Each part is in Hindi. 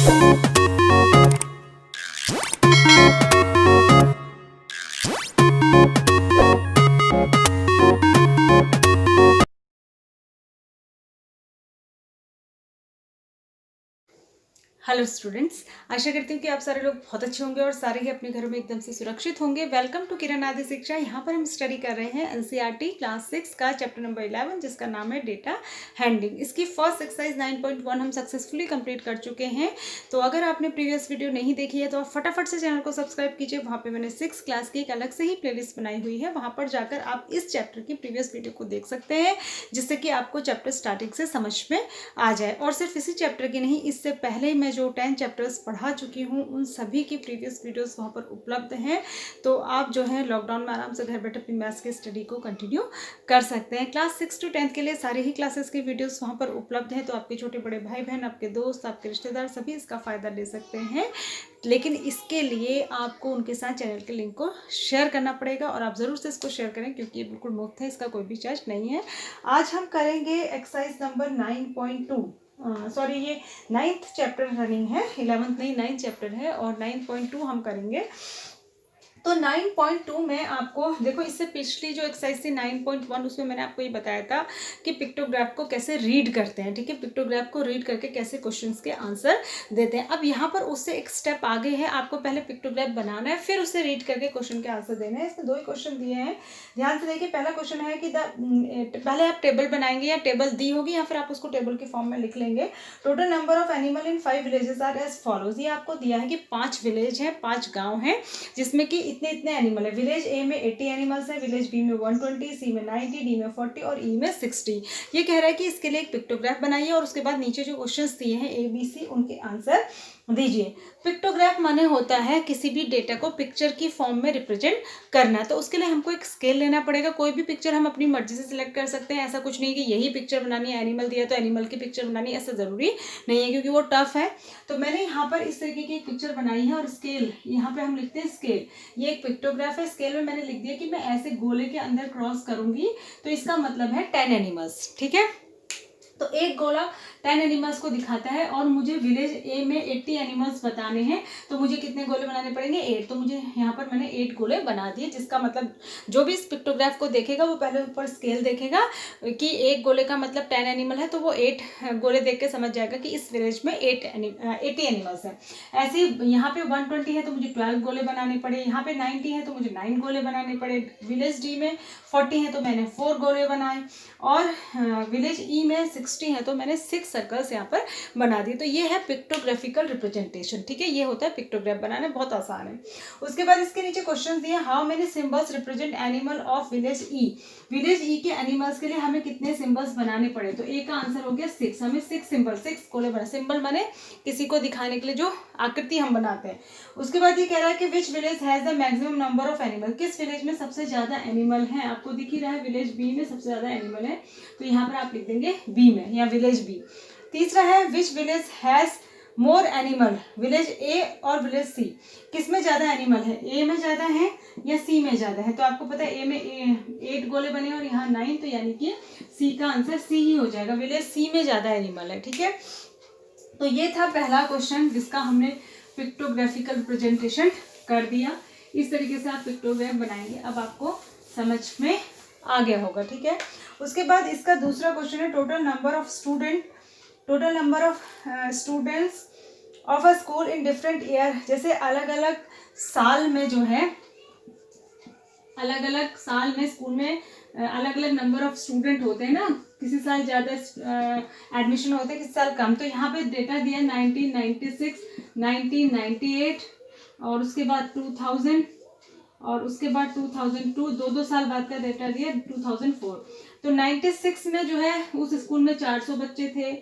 हेलो स्टूडेंट्स, आशा करती हूँ कि आप सारे लोग बहुत अच्छे होंगे और सारे ही अपने घरों में एकदम से सुरक्षित होंगे। वेलकम टू किरण आदि शिक्षा। यहाँ पर हम स्टडी कर रहे हैं एनसीईआरटी क्लास 6 का चैप्टर नंबर 11 जिसका नाम है डेटा हैंडलिंग। इसकी फर्स्ट एक्सरसाइज 9.1 हम सक्सेसफुली कंप्लीट कर चुके हैं। तो अगर आपने प्रीवियस वीडियो नहीं देखी है तो आप फटाफट से चैनल को सब्सक्राइब कीजिए। वहाँ पर मैंने 6 क्लास की एक अलग से ही प्ले बनाई हुई है, वहाँ पर जाकर आप इस चैप्टर की प्रीवियस वीडियो को देख सकते हैं, जिससे कि आपको चैप्टर स्टार्टिंग से समझ में आ जाए। और सिर्फ इसी चैप्टर की नहीं, इससे पहले मैं जो 10 चैप्टर्स पढ़ा चुकी हूँ उन सभी की प्रीवियस वीडियोस वहाँ पर उपलब्ध हैं। तो आप जो है लॉकडाउन में आराम से घर बैठे अपनी मैथ्स की स्टडी को कंटिन्यू कर सकते हैं। क्लास 6 to 10 के लिए सारे ही क्लासेस की वीडियोस वहाँ पर उपलब्ध हैं। तो आपके छोटे बड़े भाई बहन, आपके दोस्त, आपके रिश्तेदार सभी इसका फ़ायदा ले सकते हैं। लेकिन इसके लिए आपको उनके साथ चैनल के लिंक को शेयर करना पड़ेगा और आप ज़रूर से इसको शेयर करें, क्योंकि ये बिल्कुल मुफ्त है, इसका कोई भी चार्ज नहीं है। आज हम करेंगे एक्सरसाइज नंबर 9.2। सॉरी, ये 9th चैप्टर रनिंग है, 11th नहीं 9th चैप्टर है और 9.2 हम करेंगे। तो 9.2 में आपको देखो, इससे पिछली जो एक्सरसाइज थी 9.1 उसमें मैंने आपको ये बताया था कि पिक्टोग्राफ को कैसे रीड करते हैं। ठीक है, पिक्टोग्राफ को रीड करके कैसे क्वेश्चंस के आंसर देते हैं। अब यहाँ पर उससे एक स्टेप आगे है, आपको पहले पिक्टोग्राफ बनाना है, फिर उसे रीड करके क्वेश्चन के आंसर देने हैं। इसमें 2 ही क्वेश्चन दिए हैं, ध्यान से देखिए। पहला क्वेश्चन है कि पहले आप टेबल बनाएंगे या टेबल दी होगी या फिर आप उसको टेबल के फॉर्म में लिख लेंगे। Total number of animal in 5 villages are as follows. ये आपको दिया है कि 5 विलेज हैं, 5 गाँव हैं, जिसमें कि इतने इतने एनिमल है। विलेज ए में 80 एनिमल्स है, विलेज बी में 120, सी में 90, डी में 40 और ई में 60। ये कह रहा है कि इसके लिए एक पिक्टोग्राफ बनाइए और उसके बाद नीचे जो क्वेश्चंस दिए हैं ए बी सी, उनके आंसर दीजिए। पिक्टोग्राफ माने होता है किसी भी डेटा को पिक्चर की फॉर्म में रिप्रेजेंट करना। तो उसके लिए हमको एक स्केल लेना पड़ेगा। कोई भी पिक्चर हम अपनी मर्जी से सिलेक्ट कर सकते हैं। ऐसा कुछ नहीं कि यही पिक्चर बनानी है, एनिमल दिया तो एनिमल की पिक्चर बनानी है, ऐसा ज़रूरी नहीं है, क्योंकि वो टफ है। तो मैंने यहाँ पर इस तरीके की एक पिक्चर बनाई है और स्केल, यहाँ पे हम लिखते हैं स्केल। ये एक पिक्टोग्राफ है, स्केल में मैंने लिख दिया कि मैं ऐसे गोले के अंदर क्रॉस करूंगी तो इसका मतलब है 10 एनिमल्स। ठीक है, तो एक गोला 10 एनिमल्स को दिखाता है और मुझे विलेज ए में 80 एनिमल्स बताने हैं। तो मुझे कितने गोले बनाने पड़ेंगे? 8। तो मुझे यहाँ पर मैंने 8 गोले बना दिए, जिसका मतलब जो भी इस पिक्टोग्राफ को देखेगा वो पहले ऊपर स्केल देखेगा कि एक गोले का मतलब 10 एनिमल है, तो वो 8 गोले देख के समझ जाएगा कि इस विलेज में 80 एनिमल्स हैं। ऐसे ही यहाँ पे 120 है तो मुझे 12 गोले बनाने पड़े, यहाँ पे 90 है तो मुझे 9 गोले बनाने पड़े, विलेज डी में 40 है तो मैंने 4 गोले बनाए और विलेज ई में 60 है तो मैंने 6 सर्कल्स यहाँ पर बना दिए। तो ये है पिक्टोग्राफिकल रिप्रेजेंटेशन। ठीक है, ये होता है पिक्टोग्राफ बनाना, बहुत आसान है। उसके बाद इसके नीचे क्वेश्चन दिए, how many symbols represent animal of village E. Village E के एनिमल्स के लिए हमें कितने सिंबल्स बनाने पड़े? तो ए का आंसर हो गया 6। हमें 6 सिंबल, 6 गोले बना। सिंबल माने किसी को दिखाने के लिए जो आकृति हम बनाते हैं। उसके बाद ये कह रहा है कि which village has the maximum number of animal. किस विलेज में सबसे ज्यादा एनिमल है? आपको दिख ही रहा है, विलेज बी में सबसे ज्यादा एनिमल है, तो यहाँ पर आप लिख देंगे बी में या विलेज बी। तीसरा है which village has more animal, village A और विलेज सी। किस में ज्यादा एनिमल है? ए में ज्यादा है या सी में ज्यादा है? तो आपको पता है ए में 8 गोले बने और यहाँ 9, तो यानी कि सी का आंसर सी ही हो जाएगा। विलेज सी में ज्यादा एनिमल है। ठीक है, तो ये था पहला क्वेश्चन जिसका हमने पिक्टोग्राफिकल रिप्रेजेंटेशन कर दिया। इस तरीके से आप पिक्टोग्राफ बनाएंगे, अब आपको समझ में आ गया होगा। ठीक है, उसके बाद इसका दूसरा क्वेश्चन है total number of students of a school in different year. जैसे अलग अलग साल में जो है, अलग अलग साल में स्कूल में अलग अलग नंबर ऑफ स्टूडेंट होते हैं ना, किसी साल ज़्यादा एडमिशन होते हैं, किसी साल कम। तो यहाँ पे डेटा दिया 1996, 1998 और उसके बाद 2000 और उसके बाद 2002, 2 साल बाद का डेटा दिया 2004। तो 96 में जो है उस स्कूल में 400 बच्चे थे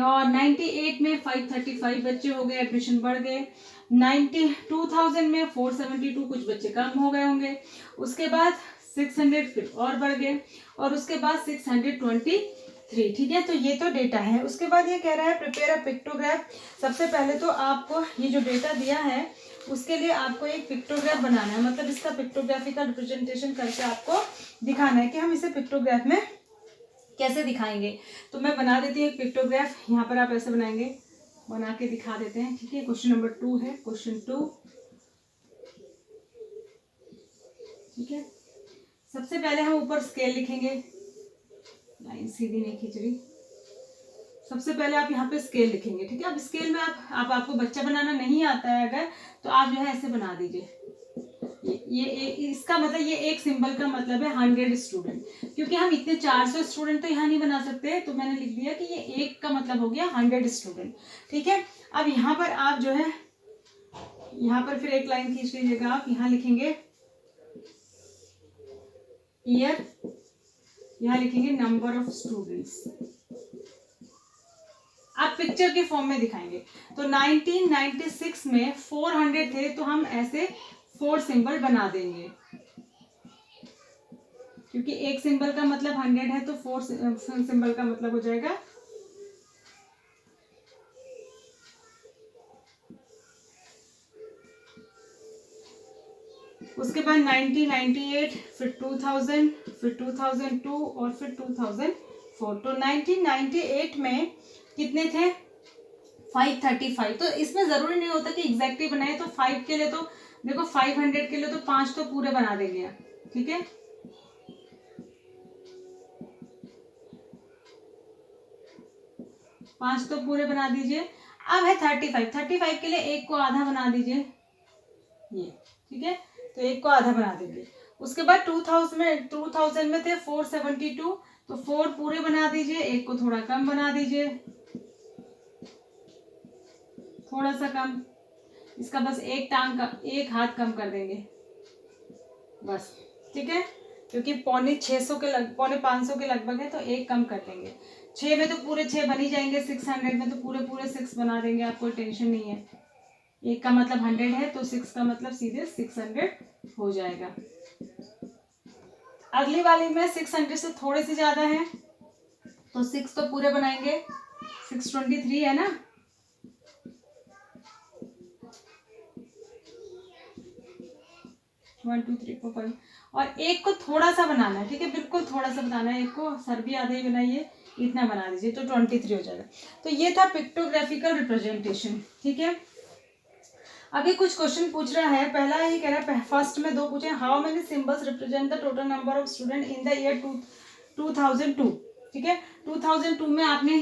और 98 में 535 बच्चे हो गए, एडमिशन बढ़ गए। 2000 में 472, कुछ बच्चे कम हो गए होंगे। उसके बाद 600 फिर और बढ़ गए और उसके बाद 623। ठीक है, तो ये तो डेटा है। उसके बाद ये कह रहा है प्रिपेयर अ पिक्टोग्राफ। सबसे पहले तो आपको ये जो डेटा दिया है उसके लिए आपको एक पिक्टोग्राफ बनाना है, मतलब इसका पिक्टोग्राफिकल रिप्रेजेंटेशन करके आपको दिखाना है कि हम इसे पिक्टोग्राफ में कैसे दिखाएंगे। तो मैं बना देती हूँ एक पिक्टोग्राफ। यहाँ पर आप ऐसे बनाएंगे, बना के दिखा देते हैं, ठीक है। क्वेश्चन नंबर 2 है, क्वेश्चन 2, ठीक है। सबसे पहले हम ऊपर स्केल लिखेंगे, लाइन सीधी नहीं खींच रही। सबसे पहले आप यहाँ पे स्केल लिखेंगे, ठीक है। अब स्केल में आप आपको बच्चा बनाना नहीं आता है अगर, तो आप जो है ऐसे बना दीजिए। ये इसका मतलब ये एक सिंबल का मतलब है 100 स्टूडेंट, क्योंकि हम इतने 400 स्टूडेंट तो यहाँ नहीं बना सकते, तो मैंने लिख दिया कि ये एक का मतलब हो गया 100 स्टूडेंट, ठीक है। अब यहाँ पर आप जो है, यहाँ पर फिर एक लाइन खींच लीजिएगा आप, यहाँ लिखेंगे ईयर, यहाँ लिखेंगे नंबर ऑफ स्टूडेंट्स। आप पिक्चर के फॉर्म में दिखाएंगे। तो 1996 में 400 थे, तो हम ऐसे 4 सिंबल बना देंगे, क्योंकि एक सिंबल का मतलब 100 है, तो 4 सिंबल का मतलब हो जाएगा। उसके बाद 1998, फिर 2000, फिर 2002 और फिर 2004। तो 1998 में कितने थे? 535। तो इसमें जरूरी नहीं होता कि एग्जैक्टली बनाए, तो 5 के लिए तो देखो 500 के लिए तो 5 तो पूरे बना देंगे, ठीक है। पांच तो पूरे बना दीजिए। अब है 35 के लिए एक को आधा बना दीजिए, ये, ठीक है। तो एक को आधा बना देंगे। उसके बाद 2000 में थे 472, तो 4 पूरे बना दीजिए, एक को थोड़ा कम बना दीजिए, थोड़ा सा कम, इसका बस एक हाथ कम कर देंगे बस, ठीक है। क्योंकि पौने 500 के लगभग है, तो एक कम कर देंगे। 6 में तो पूरे 6 बन ही जाएंगे, 600 में तो पूरे 6 बना देंगे, आप कोई टेंशन नहीं है। एक का मतलब 100 है, तो 6 का मतलब सीधे 600 हो जाएगा। अगली वाली में 600 से थोड़े से ज्यादा है, तो 6 तो पूरे बनाएंगे, 623 है ना। One two three four five, और एक को थोड़ा सा बनाना है, ठीक है, बिल्कुल थोड़ा सा बनाना है। एक को सर भी आधा ही बनाइए, इतना बना दीजिए, तो 23 हो जाएगा। तो ये था पिक्टोग्राफिकल रिप्रेजेंटेशन, ठीक है। अभी कुछ क्वेश्चन पूछ रहा है। पहला ये कह रहा है, फर्स्ट में 2 पूछे, how many symbols represent the total number of student in the year 2002, ठीक है। 2002 में आपने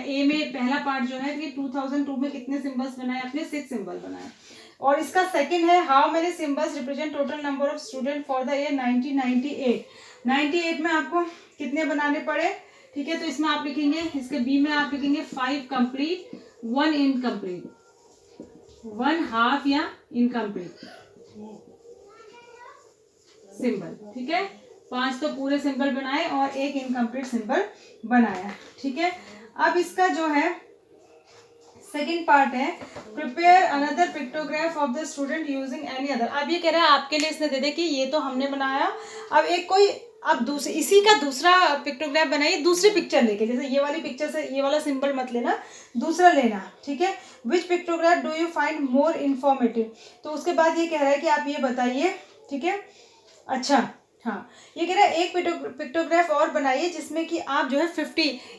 ए में पहला पार्ट जो है कि 2002 में कितने सिंबल्स बनाए आपने? 6 सिंबल बनाए। और इसका सेकंड है, how many symbols represent total number of student for the year 1998। 98 में आपको कितने बनाने पड़े, ठीक है। तो इसमें आप लिखेंगे, इसके बी में आप लिखेंगे 5 कंप्लीट, 1 इनकम्प्लीट, 1 हाफ या इनकम्प्लीट सिंबल, ठीक है। 5 तो पूरे सिंबल बनाए और 1 इनकम्प्लीट सिंबल बनाया, ठीक है। अब इसका जो है सेकेंड पार्ट है, prepare another pictograph of the student using any other. अब ये कह रहा है आपके लिए इसने दे दे कि ये तो हमने बनाया, अब एक कोई अब दूसरी इसी का दूसरा पिक्टोग्राफ बनाइए, दूसरी पिक्चर लेके, जैसे ये वाली पिक्चर से ये वाला सिंबल मत लेना, दूसरा लेना, ठीक है। Which pictograph do you find more informative. तो उसके बाद ये कह रहा है कि आप ये बताइए, ठीक है। अच्छा, हाँ, ये कह रहा है एक पिक्टोग्राफ और बनाइए जिसमें कि आप जो है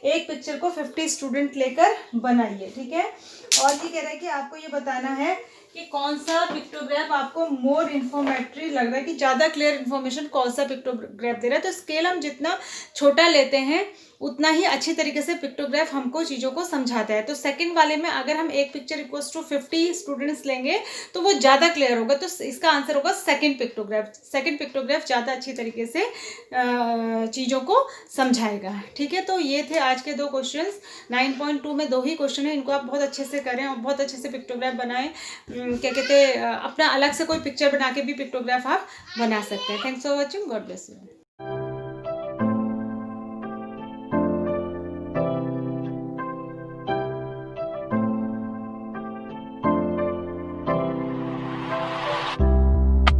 एक पिक्चर को 50 स्टूडेंट लेकर बनाइए, ठीक है। और ये कह रहा है कि आपको ये बताना है कि कौन सा पिक्टोग्राफ आपको मोर इन्फॉर्मेटरी लग रहा है, कि ज़्यादा क्लियर इन्फॉर्मेशन कौन सा पिक्टोग्राफ दे रहा है। तो स्केल हम जितना छोटा लेते हैं उतना ही अच्छी तरीके से पिक्टोग्राफ हमको चीज़ों को समझाता है। तो सेकंड वाले में अगर हम एक पिक्चर इक्वल्स टू 50 स्टूडेंट्स लेंगे तो वो ज़्यादा क्लियर होगा, तो इसका आंसर होगा सेकंड पिक्टोग्राफ। सेकंड पिक्टोग्राफ ज़्यादा अच्छी तरीके से चीज़ों को समझाएगा, ठीक है। तो ये थे आज के 2 क्वेश्चंस। 9.2 में 2 ही क्वेश्चन है, इनको आप बहुत अच्छे से करें और बहुत अच्छे से पिक्टोग्राफ बनाएं। क्या कहते हैं, अपना अलग से कोई पिक्चर बना के भी पिक्टोग्राफ आप बना सकते हैं। Thanks for watching, God bless you.